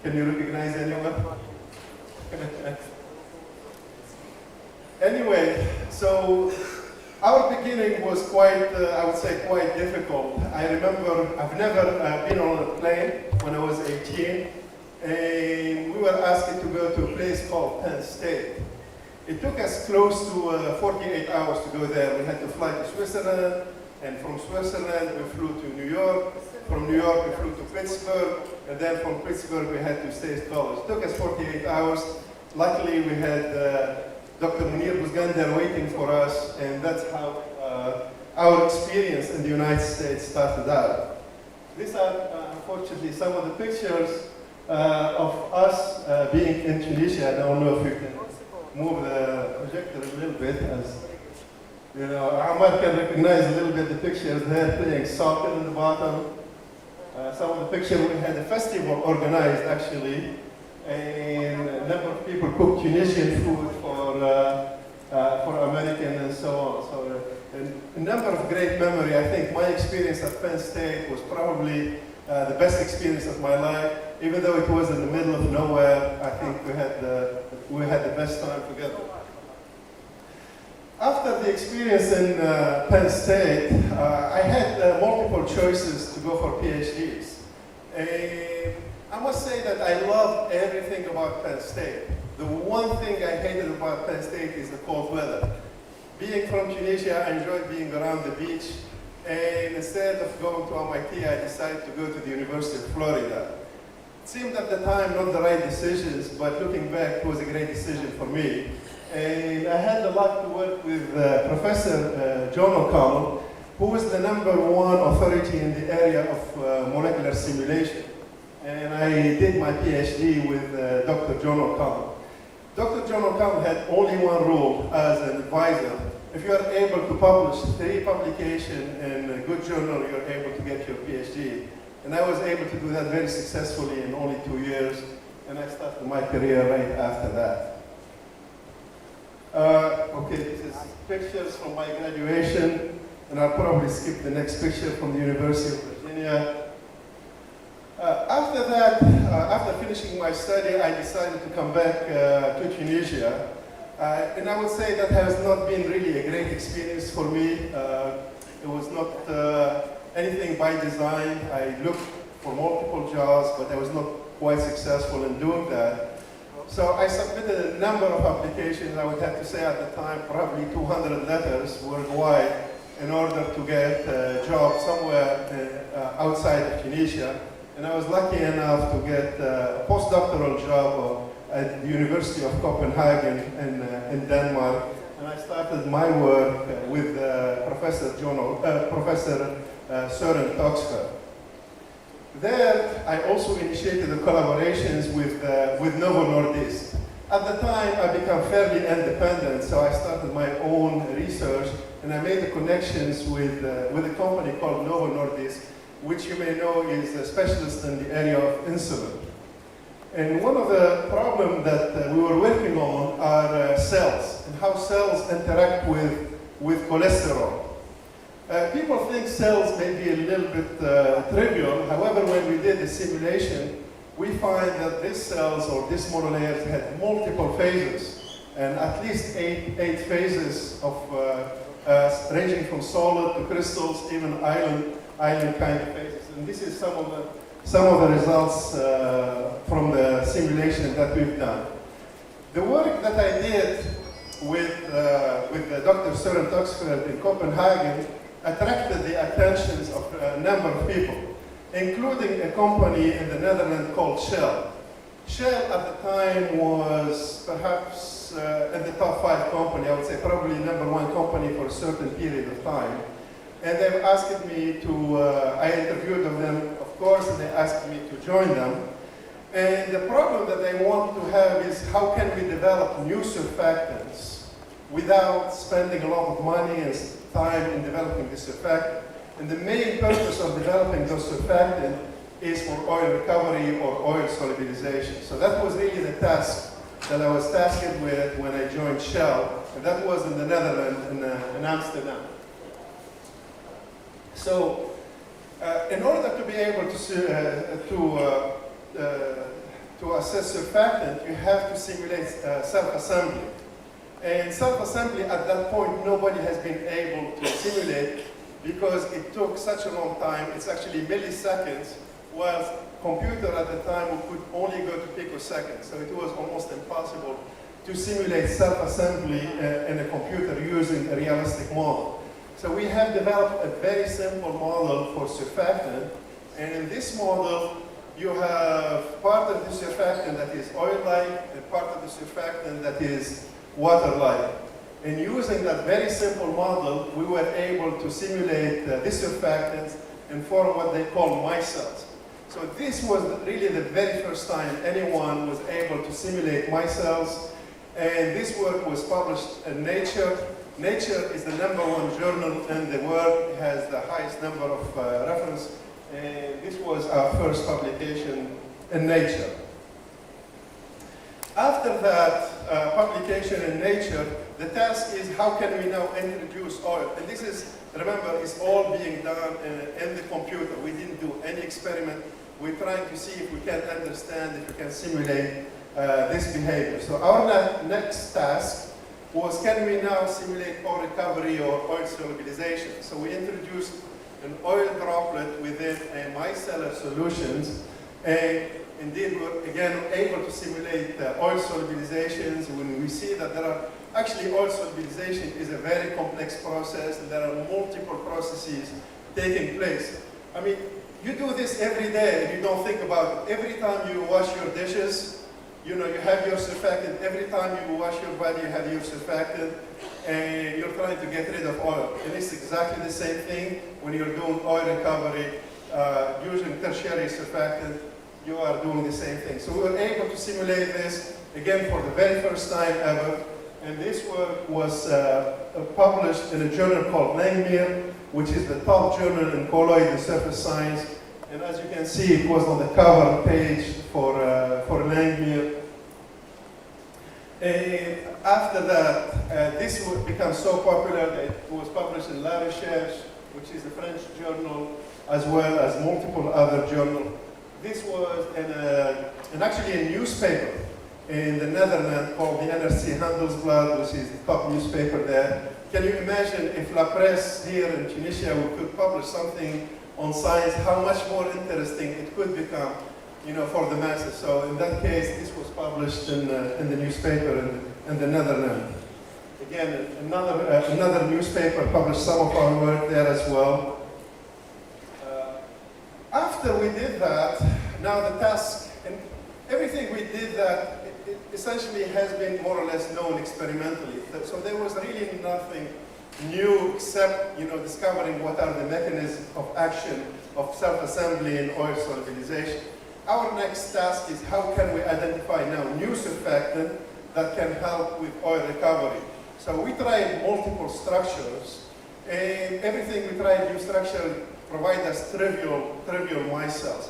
Can you recognize anyone? Anyway, so our beginning was quite, I would say, quite difficult. I remember I've never been on a plane when I was 18, and we were asked to go to a place called Penn State. It took us close to 48 hours to go there. We had to fly to Switzerland, and from Switzerland we flew to New York. From New York we flew to Pittsburgh, and then from Pittsburgh we had to State College. It took us 48 hours. Luckily we had Dr. Munir was there waiting for us, and that's how our experience in the United States started out. These are unfortunately some of the pictures of us being in Tunisia. I don't know if you can move the projector a little bit, as you know, Amar can recognize a little bit the pictures there, playing soccer in the bottom. Some of the pictures, we had a festival organized actually, and a number of people cooked Tunisian food for American and so on. So a number of great memory. I think my experience at Penn State was probably the best experience of my life. Even though it was in the middle of nowhere, I think we had the best time together. After the experience in Penn State, I had multiple choices to go for PhDs. And I must say that I loved everything about Penn State. The one thing I hated about Penn State is the cold weather. Being from Tunisia, I enjoyed being around the beach. And instead of going to MIT, I decided to go to the University of Florida. It seemed at the time not the right decisions, but looking back, it was a great decision for me. And I had the luck to work with Professor John O'Connell, who is the #1 authority in the area of molecular simulation. And I did my PhD with Dr. John O'Connell. Dr. John O'Connell had only one rule as an advisor. If you are able to publish 3 publications in a good journal, you're able to get your PhD. And I was able to do that very successfully in only 2 years, and I started my career right after that. Okay, this is pictures from my graduation, and I'll probably skip the next picture from the University of Virginia. After that, after finishing my study, I decided to come back to Tunisia. And I would say that has not been really a great experience for me. It was not anything by design. I looked for multiple jobs, but I was not quite successful in doing that. So I submitted a number of applications. I would have to say at the time, probably 200 letters worldwide in order to get a job somewhere outside of Tunisia. And I was lucky enough to get a postdoctoral job at the University of Copenhagen in Denmark. And I started my work with Professor Søren Toksvig. There, I also initiated the collaborations with Novo Nordisk. At the time, I became fairly independent, so I started my own research, and I made the connections with a company called Novo Nordisk, which you may know is a specialist in the area of insulin. And one of the problems that we were working on are cells, and how cells interact with cholesterol. People think cells may be a little bit trivial. However, when we did the simulation, we find that these cells or these monolayers had multiple phases, and at least eight phases of ranging from solid to crystals, even island kind of phases. And this is some of the results from the simulation that we've done. The work that I did with Dr. Søren Toksvig in Copenhagen attracted the attentions of a number of people, including a company in the Netherlands called Shell. Shell at the time was perhaps in the top 5 company, I would say probably #1 company for a certain period of time. And they asked me to, I interviewed them, of course, and they asked me to join them. And the problem that they want to have is how can we develop new surfactants without spending a lot of money and time in developing the surfactant. And the main purpose of developing those surfactants is for oil recovery or oil solubilization. So that was really the task that I was tasked with when I joined Shell, and that was in the Netherlands, in Amsterdam. So, in order to be able to to assess surfactant, you have to simulate self-assembly. And self-assembly at that point, nobody has been able to simulate because it took such a long time. It's actually milliseconds, while computer at the time could only go to picoseconds. So it was almost impossible to simulate self-assembly in a computer using a realistic model. So we have developed a very simple model for surfactant. And in this model, you have part of the surfactant that is oil-like and part of the surfactant that is water-like. And using that very simple model, we were able to simulate these surfactants and form what they call micelles. So this was really the very first time anyone was able to simulate micelles. And this work was published in Nature. Nature is the #1 journal in the world. It has the highest number of reference. And this was our first publication in Nature. After that publication in Nature, the task is how can we now introduce oil? And this is, remember, is all being done in the computer. We didn't do any experiment. We're trying to see if we can understand, if we can simulate this behavior. So our next task was, can we now simulate oil recovery or oil solubilization? So we introduced an oil droplet within a micellar solutions, and indeed we're again able to simulate oil solubilizations. When we see that there are actually oil solubilization is a very complex process, and there are multiple processes taking place. I mean, you do this every day and you don't think about it. Every time you wash your dishes, you know, you have your surfactant. Every time you wash your body, you have your surfactant, and you're trying to get rid of oil. And it's exactly the same thing when you're doing oil recovery using tertiary surfactant. You are doing the same thing. So we were able to simulate this again for the very first time ever. And this work was published in a journal called Langmuir, which is the top journal in colloid and surface science. And as you can see, it was on the cover page for Langmuir. And after that, this would become so popular that it was published in La Recherche, which is a French journal, as well as multiple other journals. This was actually a newspaper in the Netherlands called the NRC Handelsblad, which is the top newspaper there. Can you imagine if La Presse here in Tunisia could publish something on science, how much more interesting it could become, you know, for the masses. So in that case, this was published in the newspaper in the Netherlands. Again, another newspaper published some of our work there as well. After we did that, now the task, and everything we did that, it essentially has been more or less known experimentally. So there was really nothing new except, you know, discovering what are the mechanisms of action of self-assembly and oil solubilization. Our next task is how can we identify now new surfactant that can help with oil recovery. So we tried multiple structures, and everything we tried, new structure, provide us trivial micelles.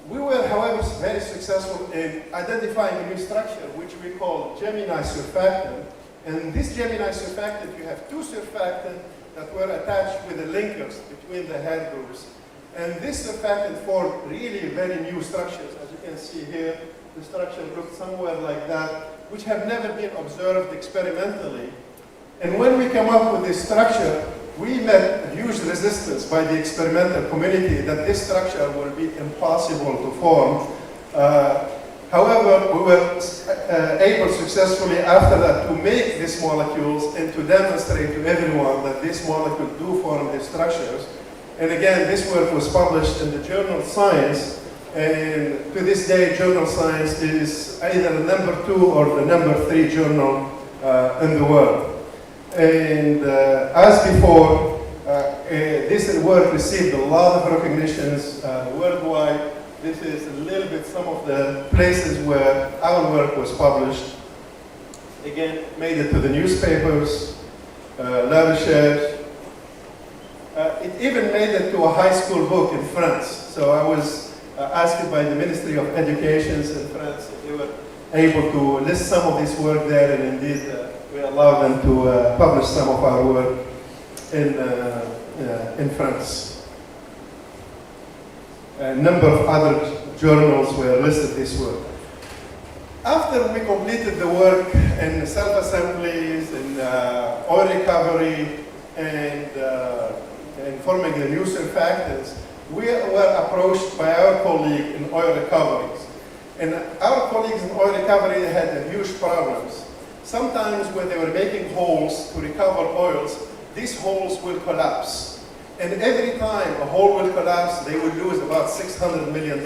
We were, however, very successful in identifying a new structure, which we call Gemini surfactant. And this Gemini surfactant, you have two surfactants that were attached with the linkers between the head groups. And this surfactant formed really very new structures. As you can see here, the structure looked somewhere like that, which have never been observed experimentally. And when we came up with this structure, we met huge resistance by the experimental community that this structure will be impossible to form. However, we were able successfully after that to make these molecules and to demonstrate to everyone that this molecule do form these structures. And again, this work was published in the journal Science, and to this day, journal Science is either the #2 or the #3 journal in the world. And as before, this work received a lot of recognitions worldwide. This is a little bit some of the places where our work was published. Again, made it to the newspapers, La Recherche. It even made it to a high school book in France. So I was asked by the Ministry of Education in France if they were able to list some of this work there, and indeed we allowed them to publish some of our work in France. A number of other journals were listed this work. After we completed the work in self-assemblies, in oil recovery, and forming the new surfactants, we were approached by our colleague in oil recoveries. And our colleagues in oil recovery had huge problems. Sometimes when they were making holes to recover oils, these holes will collapse. And every time a hole will collapse, they would lose about $600 million.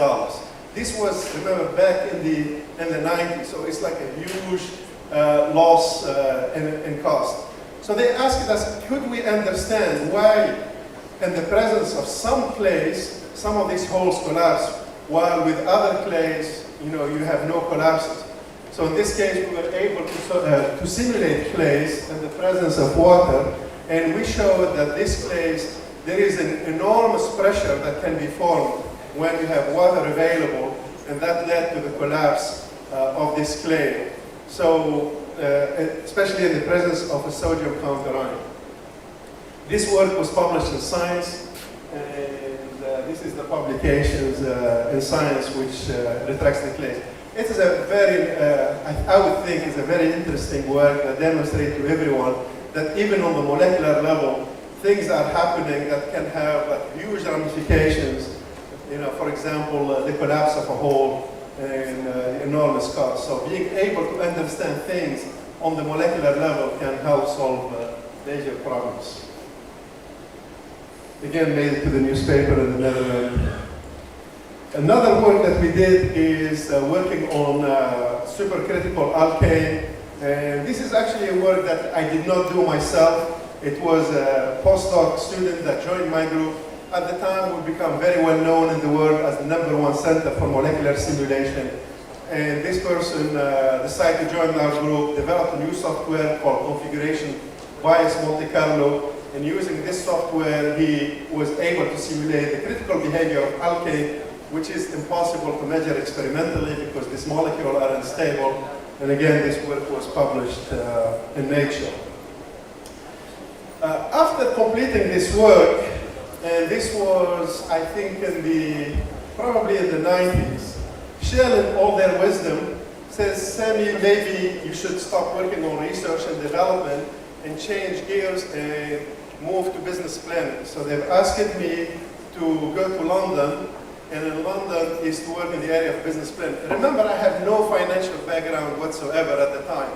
This was, remember, back in the 90s, so it's like a huge loss in cost. So they asked us, could we understand why in the presence of some clays, some of these holes collapse, while with other clays, you have no collapses. So in this case, we were able to simulate clays in the presence of water, and we showed that these clays, there is an enormous pressure that can be formed when you have water available, and that led to the collapse of this clay. So, especially in the presence of a sodium counterion. This work was published in Science, and this is the publications in Science which retracts the clays. It is a very, I would think, it's a very interesting work that demonstrates to everyone that even on the molecular level, things are happening that can have huge ramifications. For example, the collapse of a hole and enormous cost. So being able to understand things on the molecular level can help solve major problems. Again, made it to the newspaper in the Netherlands. Another work that we did is working on supercritical alkane. And this is actually a work that I did not do myself. It was a postdoc student that joined my group. At the time, we become very well known in the world as the #1 center for molecular simulation. And this person decided to join our group, developed a new software called Configuration Bias Monte Carlo. And using this software, he was able to simulate the critical behavior of alkane, which is impossible to measure experimentally because this molecule are unstable. And again, this work was published in Nature. After completing this work, and this was, I think, probably in the 90s, Shell, in all their wisdom, says, Sami, maybe you should stop working on research and development and change gears and move to business planning. So they've asked me to go to London, and in London is to work in the area of business planning. Remember, I have no financial background whatsoever at the time.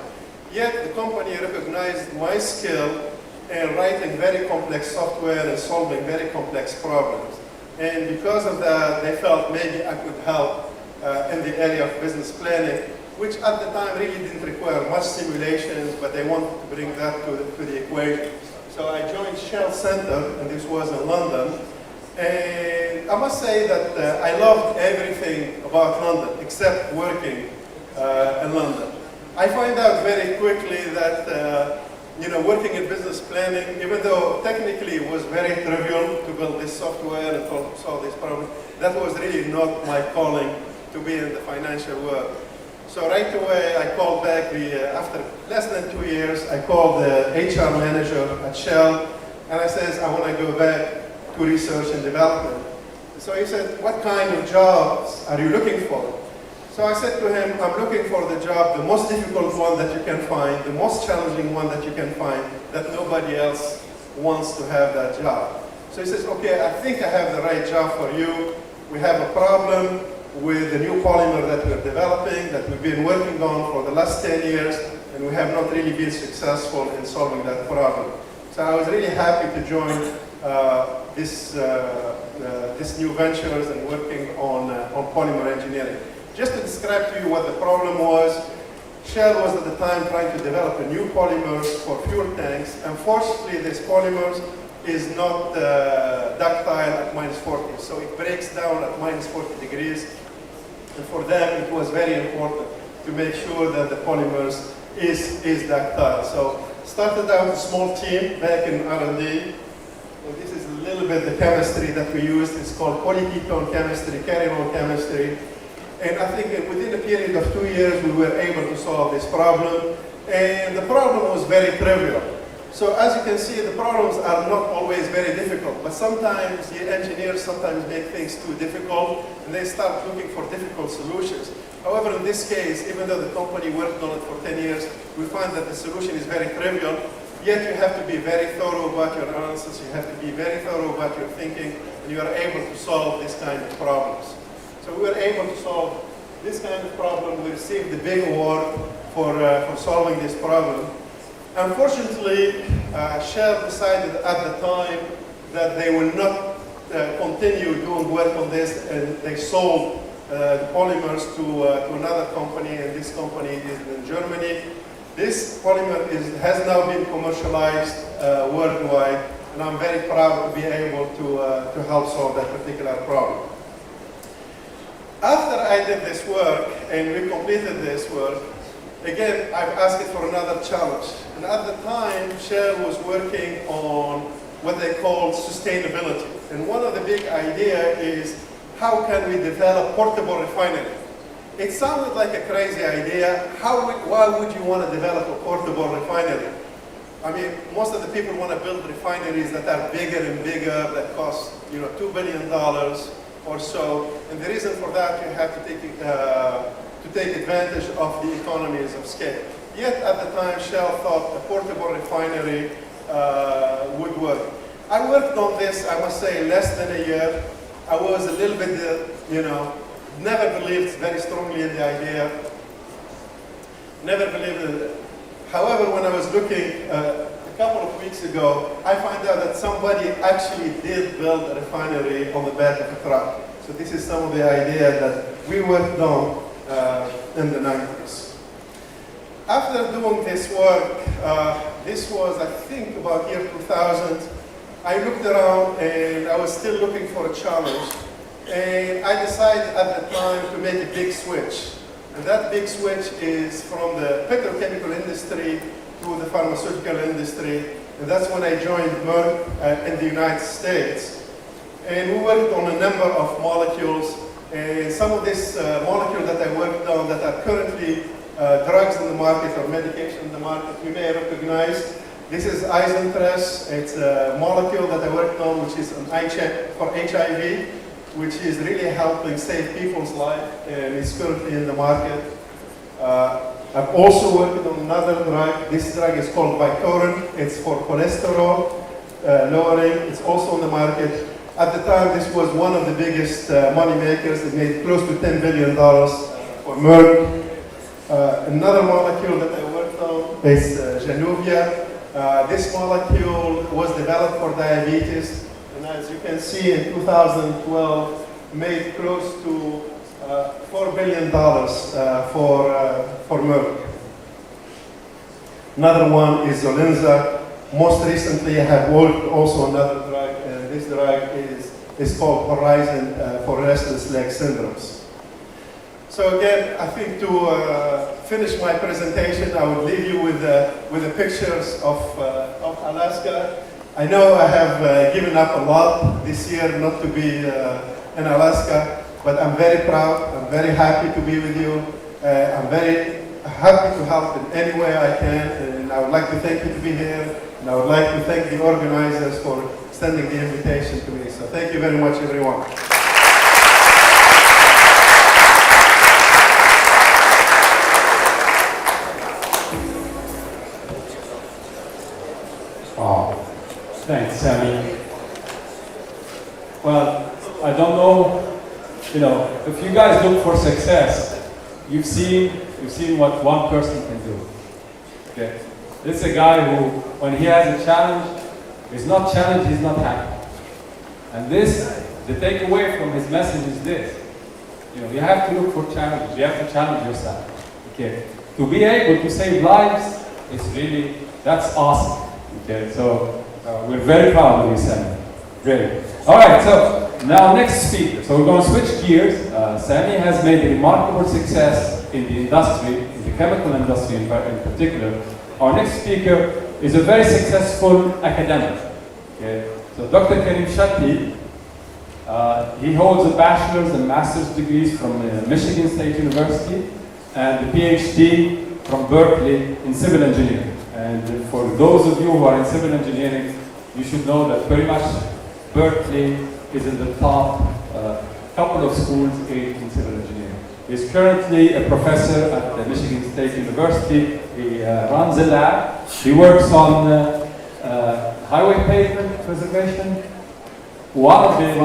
Yet the company recognized my skill in writing very complex software and solving very complex problems. And because of that, they felt maybe I could help in the area of business planning, which at the time really didn't require much simulations, but they wanted to bring that to the equation. So I joined Shell Center, and this was in London. And I must say that I loved everything about London, except working in London. I find out very quickly that working in business planning, even though technically it was very trivial to build this software and solve this problem, that was really not my calling to be in the financial world. So right away, I called back, after less than 2 years, I called the HR manager at Shell, and I said, I want to go back to research and development. So he said, what kind of jobs are you looking for? So I said to him, I'm looking for the job, the most difficult one that you can find, the most challenging one that you can find, that nobody else wants to have that job. So he says, okay, I think I have the right job for you. We have a problem with the new polymer that we're developing, that we've been working on for the last 10 years, and we have not really been successful in solving that problem. So I was really happy to join this new ventures and working on polymer engineering. Just to describe to you what the problem was, Shell was at the time trying to develop a new polymers for fuel tanks. Unfortunately, this polymers is not ductile at -40, so it breaks down at -40 degrees. And for them, it was very important to make sure that the polymers is ductile. So started out a small team back in R&D. And this is a little bit the chemistry that we used. It's called polyketone chemistry, carrier chemistry. And I think within a period of 2 years, we were able to solve this problem. And the problem was very trivial. So as you can see, the problems are not always very difficult, but sometimes the engineers sometimes make things too difficult, and they start looking for difficult solutions. However, in this case, even though the company worked on it for 10 years, we find that the solution is very trivial, yet you have to be very thorough about your analysis, you have to be very thorough about your thinking, and you are able to solve this kind of problems. So we were able to solve this kind of problem. We received the big award for solving this problem. Unfortunately, Shell decided at the time that they will not continue doing work on this, and they sold the polymers to another company, and this company is in Germany. This polymer has now been commercialized worldwide, and I'm very proud to be able to help solve that particular problem. After I did this work and we completed this work, again, I've asked for another challenge. And at the time, Shell was working on what they call sustainability. And one of the big ideas is, how can we develop portable refinery? It sounded like a crazy idea. Why would you want to develop a portable refinery? I mean, most of the people want to build refineries that are bigger and bigger, that cost, $2 billion or so. And the reason for that, you have to take advantage of the economies of scale. Yet at the time, Shell thought a portable refinery would work. I worked on this, I must say, less than a year. I was a little bit, never believed very strongly in the idea. Never believed in it. However, when I was looking a couple of weeks ago, I found out that somebody actually did build a refinery on the back of a truck. So this is some of the idea that we worked on in the 90s. After doing this work, this was, I think, about year 2000, I looked around and I was still looking for a challenge. And I decided at the time to make a big switch. And that big switch is from the petrochemical industry to the pharmaceutical industry. And that's when I joined Merck in the United States. And we worked on a number of molecules. And some of these molecules that I worked on that are currently drugs in the market or medication in the market, you may recognize. This is Isentress. It's a molecule that I worked on, which is for HIV, which is really helping save people's life, and is currently in the market. I've also worked on another drug. This drug is called Vytorin. It's for cholesterol lowering. It's also on the market. At the time, this was one of the biggest money makers. It made close to $10 billion for Merck. Another molecule that I worked on is Januvia. This molecule was developed for diabetes, and as you can see, in 2012, made close to $4 billion for Merck. Another one is Zolinza. Most recently, I have worked also on another drug, and this drug is called Horizon for restless leg syndromes. So again, I think to finish my presentation, I would leave you with the pictures of Alaska. I know I have given up a lot this year not to be in Alaska, but I'm very proud, I'm very happy to be with you. I'm very happy to help in any way I can, and I would like to thank you to be here, and I would like to thank the organizers for extending the invitation to me. So thank you very much, everyone. Wow. Thanks, Sami. Well, I don't know, if you guys look for success, you've seen what one person can do. Okay? This is a guy who, when he has a challenge, he's not challenged, he's not happy. And the takeaway from his message is this. You have to look for challenges. You have to challenge yourself. Okay? To be able to save lives, that's awesome. Okay, so we're very proud of you, Sami. Great. All right, so now next speaker. So we're going to switch gears. Sami has made a remarkable success in the industry, in the chemical industry in particular. Our next speaker is a very successful academic. Okay, so Dr. Karim Shatti, he holds a bachelor's and master's degrees from Michigan State University and a PhD from Berkeley in civil engineering. And for those of you who are in civil engineering, you should know that pretty much Berkeley is in the top couple of schools in civil engineering. He's currently a professor at the Michigan State University. He runs a lab. He works on highway pavement preservation. One of them,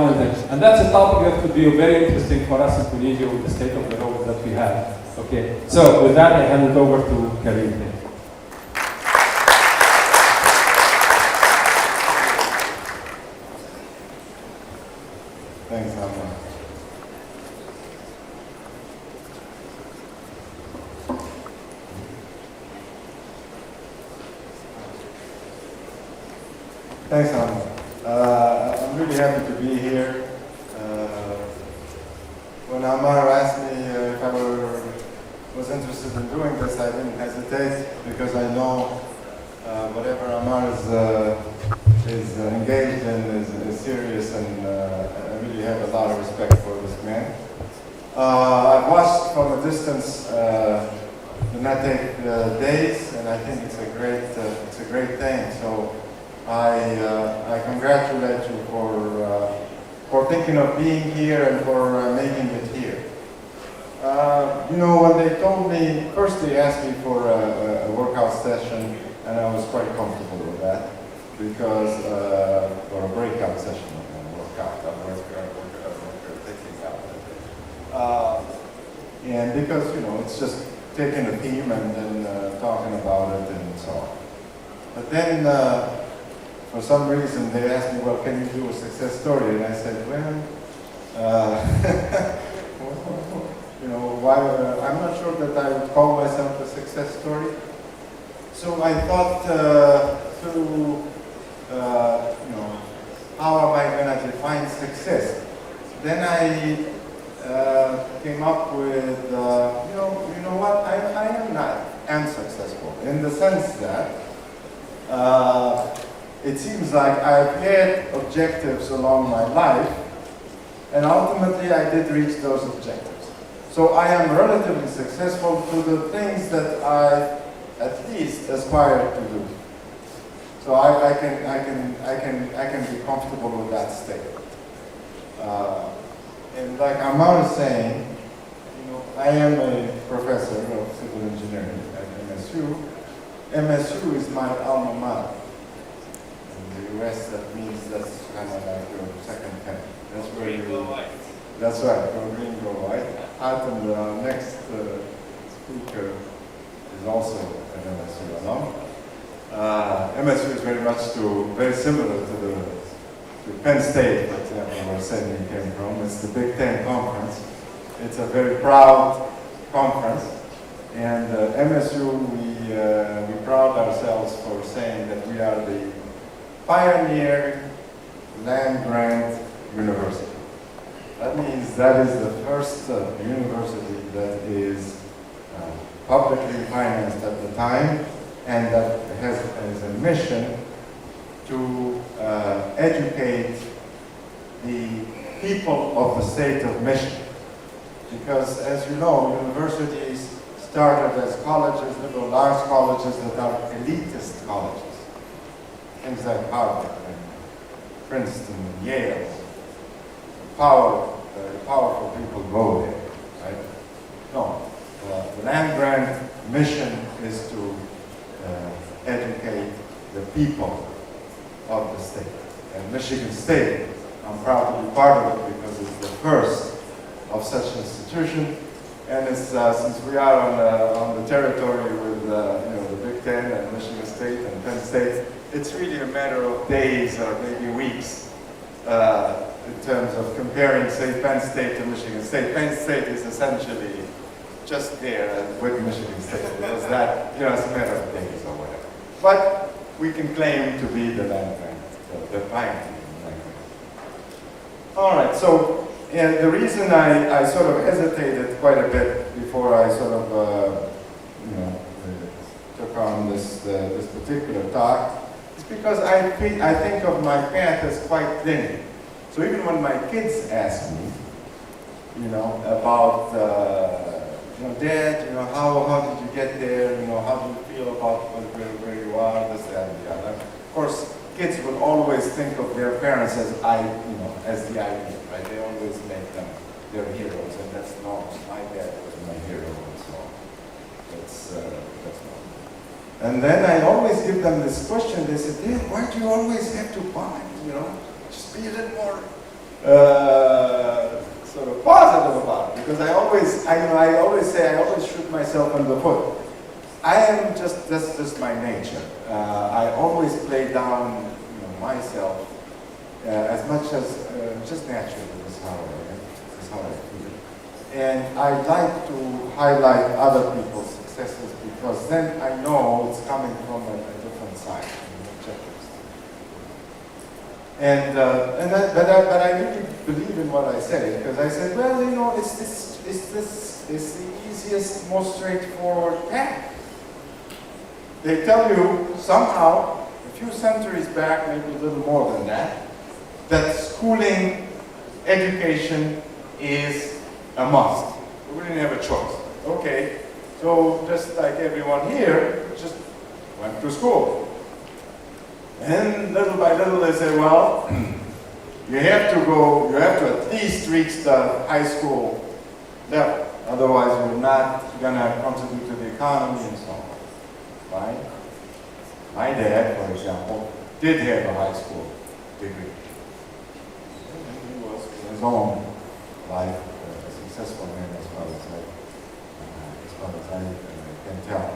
and that's a topic that could be very interesting for us in Tunisia with the state of the roads that we have. Okay, so with that, I hand it over to Karim. Thanks, Amna. Thanks, Amna. I'm really happy to be here. When Amar asked me if I was interested in doing this, I didn't hesitate because I know whatever Amar is engaged in is serious, and I really have a lot of respect for this man. I've watched from a distance the NATEC days, and I think it's a great thing. So I congratulate you for thinking of being here and for making it here. You know, when they told me, first they asked me for a workout session, and I was quite comfortable with that, because, or a breakout session, workout, taking out. And because, you know, it's just taking a theme and then talking about it and so on. But then, for some reason, they asked me, well, can you do a success story? And I said, well, you know, why, I'm not sure that I would call myself a success story. So I thought you know, how am I going to define success? Then I came up with, you know what, I am not unsuccessful, in the sense that it seems like I've had objectives along my life, and ultimately I did reach those objectives. So I am relatively successful to the things that I at least aspire to do. So I can be comfortable with that state. And like Amar is saying, you know, I am a professor of civil engineering at MSU. MSU is my alma mater. In the US, that means that's kind of like your second pen. That's where you go white. That's right, go green, go white. And the next speaker is also an MSU alum. MSU is very similar to Penn State, for example, where Sydney came from. It's the Big Ten Conference. It's a very proud conference. And MSU, we proud ourselves for saying that we are the pioneer land-grant university. That means that is the first university that is publicly financed at the time, and that has as a mission to educate the people of the state of Michigan. Because as you know, universities started as colleges, liberal arts colleges that are elitist colleges. Things like Harvard and Princeton and Yale. Powerful people go there, right? No, the land grant mission is to educate the people of the state. And Michigan State, I'm proud to be part of it because it's the first of such institution. And it's, since we are on the territory with you know, the Big Ten and Michigan State and Penn State, it's really a matter of days or maybe weeks in terms of comparing, say, Penn State to Michigan State. Penn State is essentially just there with Michigan State. Because that, you know, it's a matter of days or whatever. But we can claim to be the land grant, the pioneer land grant. All right, so, and the reason I sort of hesitated quite a bit before I sort of, you know, took on this particular talk is because I think of my path as quite linear. So even when my kids ask me, you know, about, Dad, how did you get there? How do you feel about where you are? This, that, and the other. Of course, kids will always think of their parents as as the ideal, right? They always make them their heroes, and that's not. My dad was my hero, and so on. That's not. And then I always give them this question. They say, Dad, why do you always have to buy? Just be a little more sort of positive about it. Because I always say, I always shoot myself in the foot. That's just my nature. I always play down, myself as much as just naturally. That's how I feel. And I like to highlight other people's successes because then I know it's coming from a different side, objectives. But I really believe in what I say because I said, well, it's the easiest, most straightforward path. They tell you somehow, a few centuries back, maybe a little more than that schooling, education is a must. We didn't have a choice. Okay, so just like everyone here, just went to school. And little by little they say, well, you have to at least reach the high school level. Otherwise you're not going to contribute to the economy and so on. Right? My dad, for example, did have a high school degree. And he was in his own life a successful man as far as I can tell.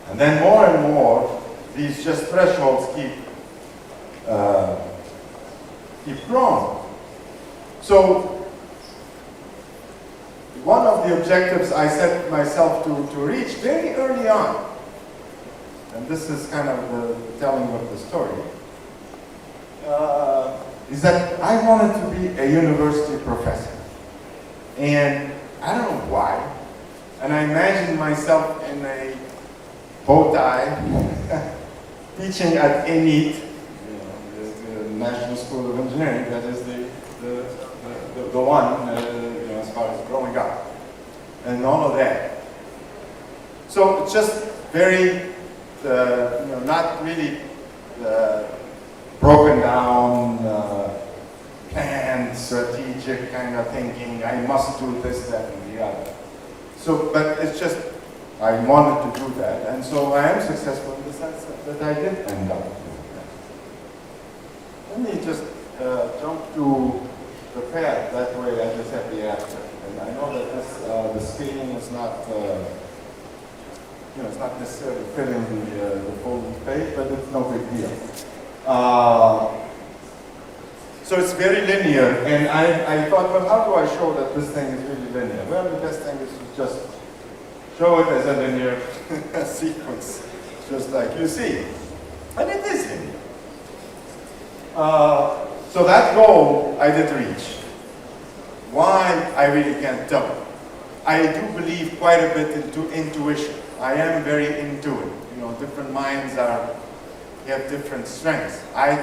And then more and more, these just thresholds keep growing. So one of the objectives I set myself to reach very early on, and this is kind of the telling of the story, is that I wanted to be a university professor. And I don't know why. And I imagined myself in a bow tie, teaching at ENIT, the National School of Engineering. That is the one, as far as growing up, and all of that. So it's just very, not really broken down, planned, strategic kind of thinking. I must do this, that, and the other. So, but it's just, I wanted to do that, and so I am successful in the sense that I did end up doing that. Let me just jump to the path. That way I just have the after. And I know that this, the skating is not, it's not necessarily filling the full page, but it's no big deal. So it's very linear, and I thought, well, how do I show that this thing is really linear? Well, the best thing is to just show it as a linear sequence, just like you see. And it is linear. So that goal I did reach. Why, I really can't tell. I do believe quite a bit into intuition. I am very intuitive. Different minds have different strengths. I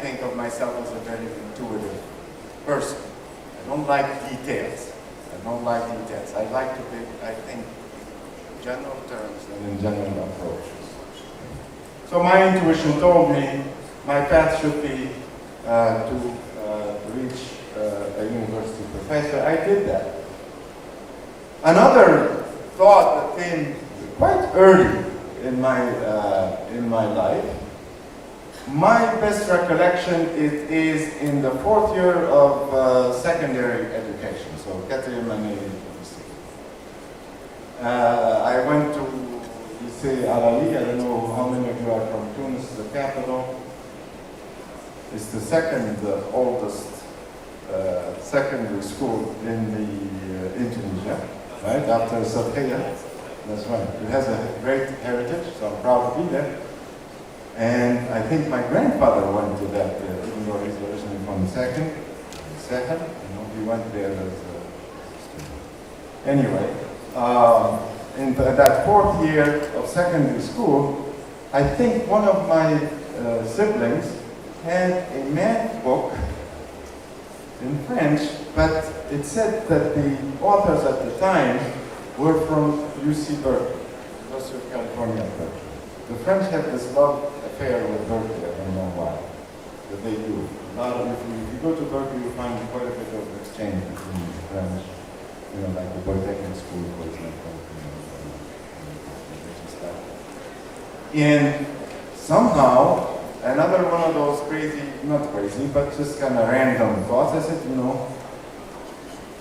think of myself as a very intuitive person. I don't like details. I like to think in general terms and in general approaches. So my intuition told me my path should be to reach a university professor. I did that. Another thought that came quite early in my life. My best recollection is in the 4th year of secondary education, so Catherine I went to Lycée Alali. I don't know how many of you are from Tunis, the capital. It's the second oldest secondary school in Tunisia, right after Sarkhia. That's right. It has a great heritage, so I'm proud to be there. And I think my grandfather went to that, even though he's originally from the second, he went there as a student. Anyway, in that 4th year of secondary school, I think one of my siblings had a math book in French, but it said that the authors at the time were from UC Berkeley, University of California at Berkeley. The French have this love affair with Berkeley, I don't know why, but they do. A lot of, if you go to Berkeley, you find quite a bit of exchange between the French, like the Polytechnic School, for example, and somehow, another one of those crazy, not crazy, but just kind of random thoughts, I said,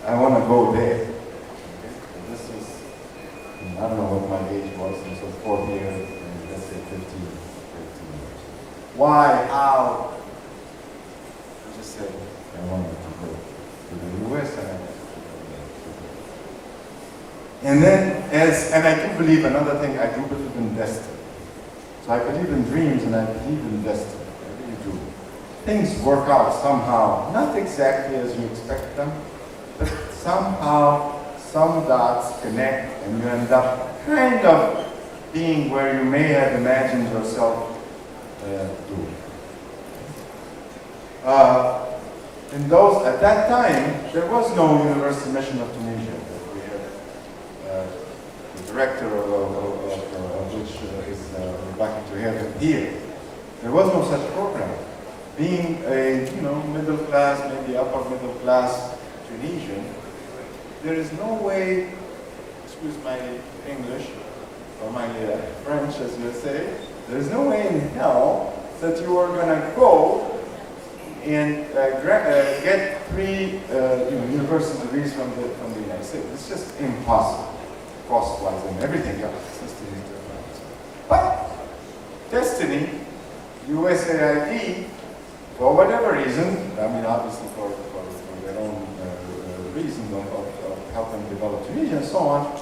I want to go there. Okay? This is, I don't know what my age was, this was 4 years, and let's say 15 years. Why? How? I just said, I wanted to go to the US, and I wanted to go there. And then, and I do believe another thing, I do believe in destiny. So I believe in dreams and I believe in destiny. I really do. Things work out somehow, not exactly as you expect them, but somehow some dots connect and you end up kind of being where you may have imagined yourself doing. At that time, there was no University Mission of Tunisia. We had the director of which is lucky to have him here. There was no such program. Being a middle class, maybe upper middle class Tunisian, there is no way, excuse my English or my French, as you say, there is no way in hell that you are going to go and get 3 university degrees from the United States. It's just impossible, cost-wise and everything else. But destiny, USAID, for whatever reason, I mean obviously for their own reason of helping develop Tunisia and so on,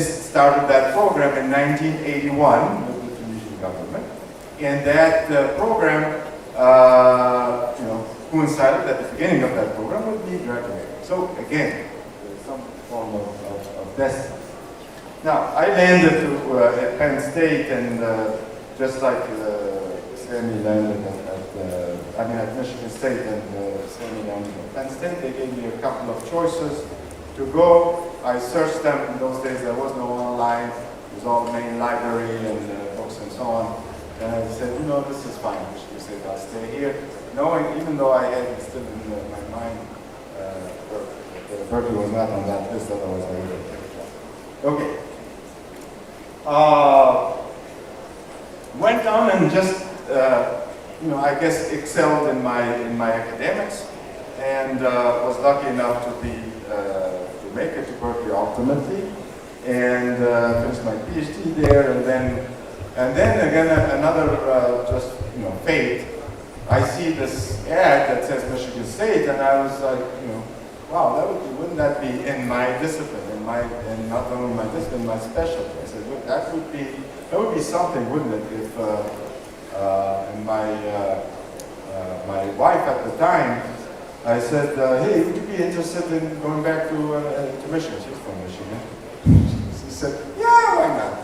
started that program in 1981 with the Tunisian government. And that program, coincided at the beginning of that program with me graduating. So again, there's some form of destiny. Now, I landed at Penn State, and just like Sami landed at Michigan State, and Sami landed at Penn State, they gave me a couple of choices to go. I searched them. In those days, there was no online. It was all main library and books and so on. And I said, this is fine. Michigan State, I'll stay here. Knowing, even though I had still in my mind, Berkeley was not on that list, otherwise I would have picked it. Okay. Went on and just, I guess excelled in my academics, and was lucky enough to make it to Berkeley ultimately, and finished my PhD there, and then again another just fate. I see this ad that says Michigan State, and I was like, wow, wouldn't that be in my discipline, and not only my discipline, my specialty. I said, look, that would be something, wouldn't it, if and my wife at the time, I said, hey, would you be interested in going back to Michigan? She's from Michigan. She said, yeah, why not?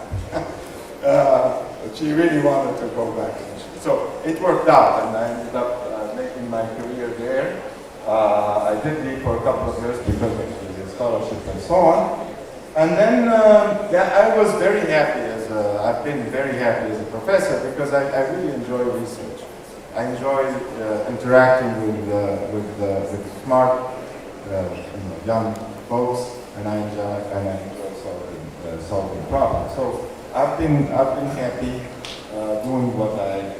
But she really wanted to go back to Michigan. So it worked out, and I ended up making my career there. I did leave for a couple of years because of the scholarship and so on. And then, I was very happy I've been very happy as a professor because I really enjoy research. I enjoy interacting with smart, young folks, and I enjoy solving problems. So I've been happy doing what I'm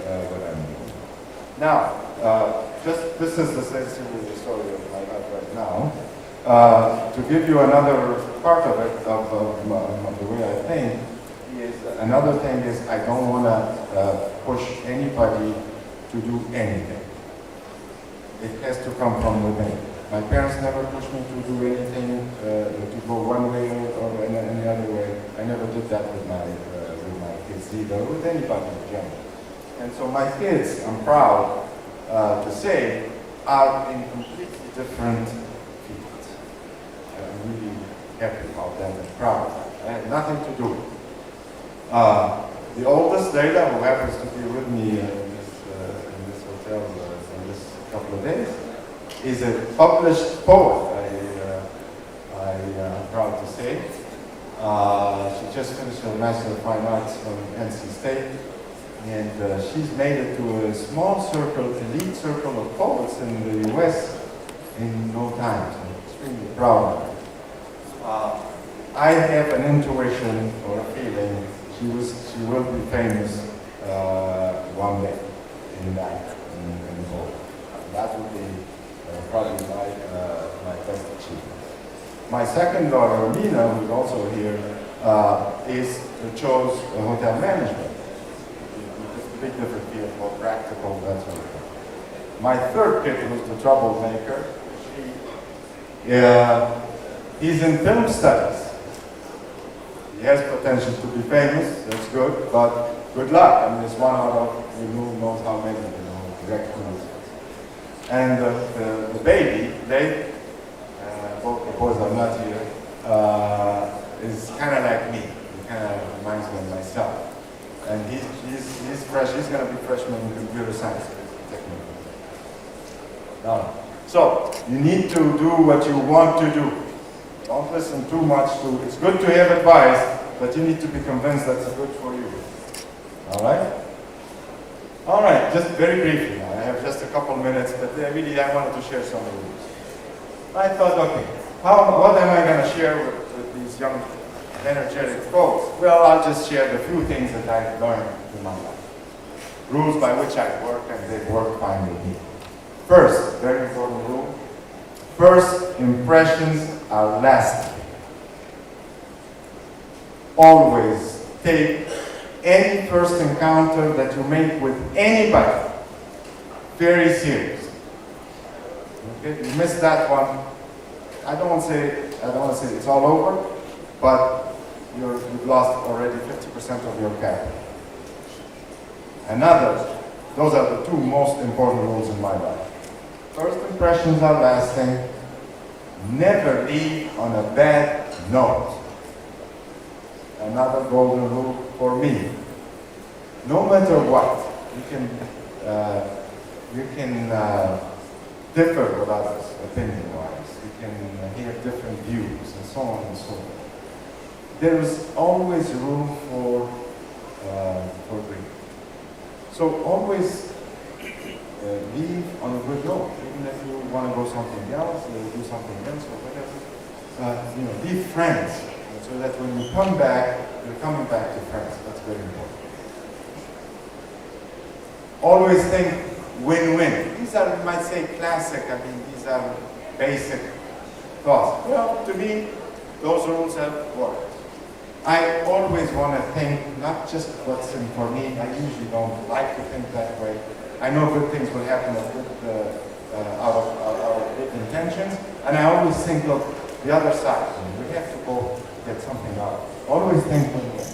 doing. Now, this is essentially the story of my life right now. To give you another part of it, of the way I think, another thing is I don't want to push anybody to do anything. It has to come from within. My parents never pushed me to do anything, to go one way or any other way. I never did that with my kids either, or with anybody in general. And so my kids, I'm proud to say, are in completely different fields. I'm really happy about that and proud of that. I had nothing to do with it. The oldest, Leila, who happens to be with me in this hotel in this couple of days, is a published poet. USA. She just finished her Master of Fine Arts from NC State, and she's made it to a small circle, elite circle of poets in the US in no time. So I'm extremely proud of her. I have an intuition or a feeling she will be famous one day in the world. That would be probably my best achievement. My second daughter, Nina, who's also here, chose hotel management. It's a big different field, more practical, that sort of thing. My third kid, who's the troublemaker, he's in film studies. He has potential to be famous, that's good, but good luck. I mean, it's one out of who knows how many, direct movies. And the baby, Dave, both the boys are not here, is kind of like me. He kind of reminds me of myself. And he's fresh. He's going to be freshman in computer science. So you need to do what you want to do. Don't listen too much to. It's good to have advice, but you need to be convinced that's good for you. All right. All right. Just very briefly. Now. I have just a couple minutes, but really I wanted to share some rules. I thought, okay, what am I going to share with these young, energetic folks? Well, I'll just share the few things that I've learned in my life. Rules by which I work, and they work fine with me. First, very important rule, first impressions are lasting. Always take any first encounter that you make with anybody very serious. Okay, you miss that one. I don't want to say it's all over, but you've lost already 50% of your capital. Those are the two most important rules in my life. First impressions are lasting. Never leave on a bad note. Another golden rule for me. No matter what, you can differ with others opinion-wise. You can hear different views and so on and so forth. There is always room for agreement. So always leave on a good note. Even if you want to go something else, do something else or whatever. Be friends, so that when you come back, you're coming back to friends. That's very important. Always think win-win. These are, you might say, classic. I mean, these are basic thoughts. Well, to me, those rules have worked. I always want to think not just what's in for me. I usually don't like to think that way. I know good things will happen out of good intentions, and I always think of the other side. We have to go get something out. Always think win-win.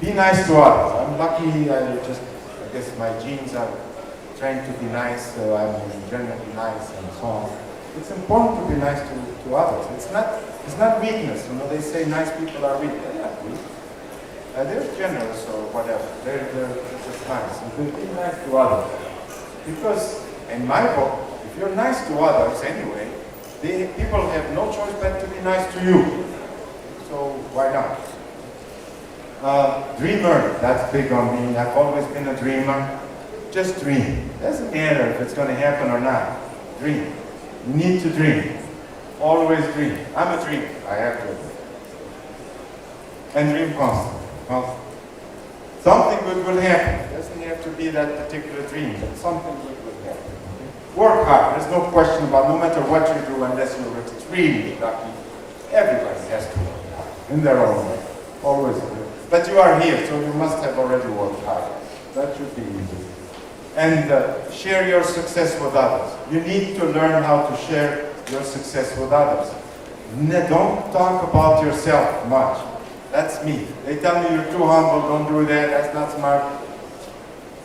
Be nice to others. I'm lucky. I guess my genes are trained to be nice, so I'm generally nice and so on. It's important to be nice to others. It's not weakness. They say nice people are weak. They're not weak. They're generous or whatever. They're just nice. And be nice to others. Because in my book, if you're nice to others anyway, people have no choice but to be nice to you. So why not? Dreamer, that's big on me. I've always been a dreamer. Just dream. Doesn't matter if it's going to happen or not. Dream. You need to dream. Always dream. I'm a dreamer, I have to admit. And dream constantly. Well, something good will happen. It doesn't have to be that particular dream, but something good will happen. Work hard. There's no question about no matter what you do, unless you're extremely lucky. Everybody has to work hard in their own way. Always do. But you are here, so you must have already worked hard. That should be easy. And share your success with others. You need to learn how to share your success with others. Don't talk about yourself much. That's me. They tell me you're too humble, don't do that, that's not smart.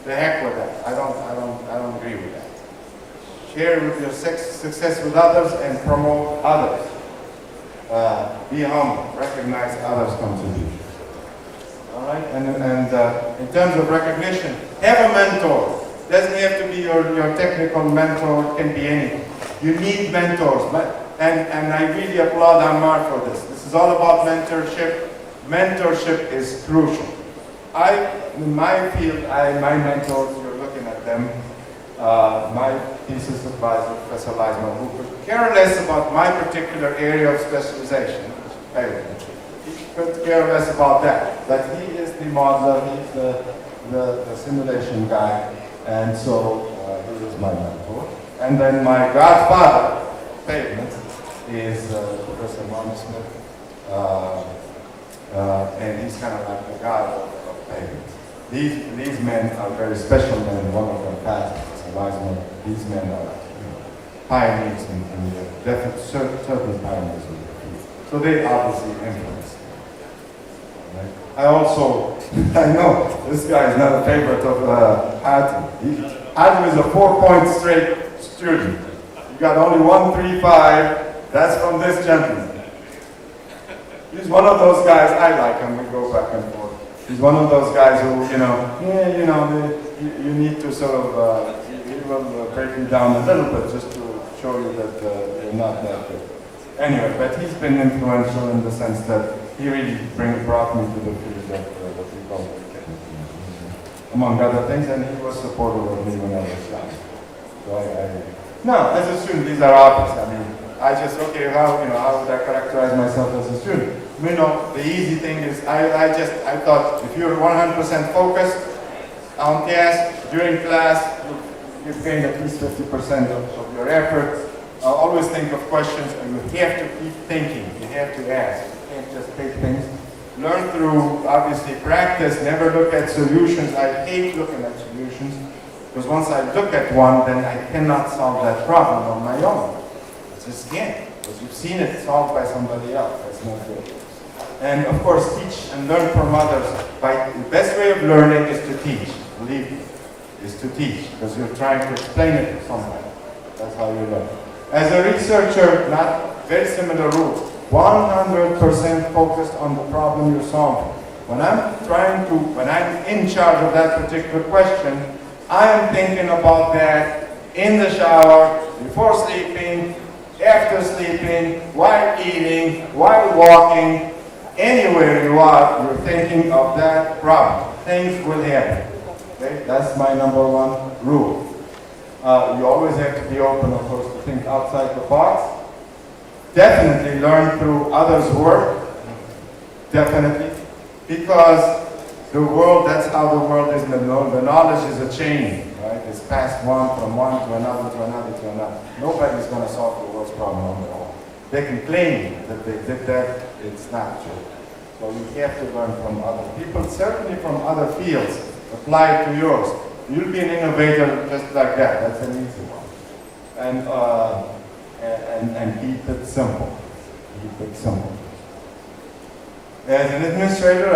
The heck with that. I don't agree with that. Share your success with others and promote others. Be humble. Recognize others' contributions. All right. And in terms of recognition, have a mentor. Doesn't have to be your technical mentor. It can be anything. You need mentors. And I really applaud Ammar for this. This is is all about mentorship. Mentorship is crucial. In my field, my mentors, you're looking at them, my thesis advisor, Professor Leisman, who could care less about my particular area of specialization, he could care less about that. But he is the modeler, he's the simulation guy, and so he is my mentor. And then my godfather, pavement, is Professor Martin Smith, and he's kind of like the god of pavement. These men are very special men. One of them passed, Professor Leisman. These men are pioneers in the definite, certain pioneers in the field. So they obviously influence. Right? I also, I know this guy is not a favorite of Hatton. Hatton is a 4-point straight student. You got only 135. That's from this gentleman. He's one of those guys, I like him, we go back and forth. He's one of those guys who, you need to sort of, he will break you down a little bit just to show you that you're not that good. Anyway, but he's been influential in the sense that he really brought me to the field that we call among other things, and he was supportive of me when I was young. So no, as a student, these are obvious. I mean, I just, okay, how would I characterize myself as a student? The easy thing is, I thought if you're 100% focused on task, during class, you've gained at least 50% of your effort. Always think of questions, and you have to keep thinking. You have to ask. You can't just take things. Learn through, obviously, practice. Never look at solutions. I hate looking at solutions, because once I look at one, then I cannot solve that problem on my own. I just can't, because you've seen it solved by somebody else. That's not good. And of course, teach and learn from others. The best way of learning is to teach, believe me, is to teach, because you're trying to explain it to someone. That's how you learn. As a researcher, not very similar rule, 100% focused on the problem you're solving. When I'm in charge of that particular question, I am thinking about that in the shower, before sleeping, after sleeping, while eating, while walking, anywhere you are, you're thinking of that problem. Things will happen. Okay? That's my #1 rule. You always have to be open, of course, to think outside the box. Definitely learn through others' work. Definitely. Because the world, that's how the world is. The knowledge is a chain, right? It's passed from one to another, to another, to another. Nobody's going to solve the world's problem on their own. They can claim that they did that. It's not true. So you have to learn from other people, certainly from other fields. Apply it to yours. You'll be an innovator just like that. That's an easy one. And keep it simple. Keep it simple. As an administrator,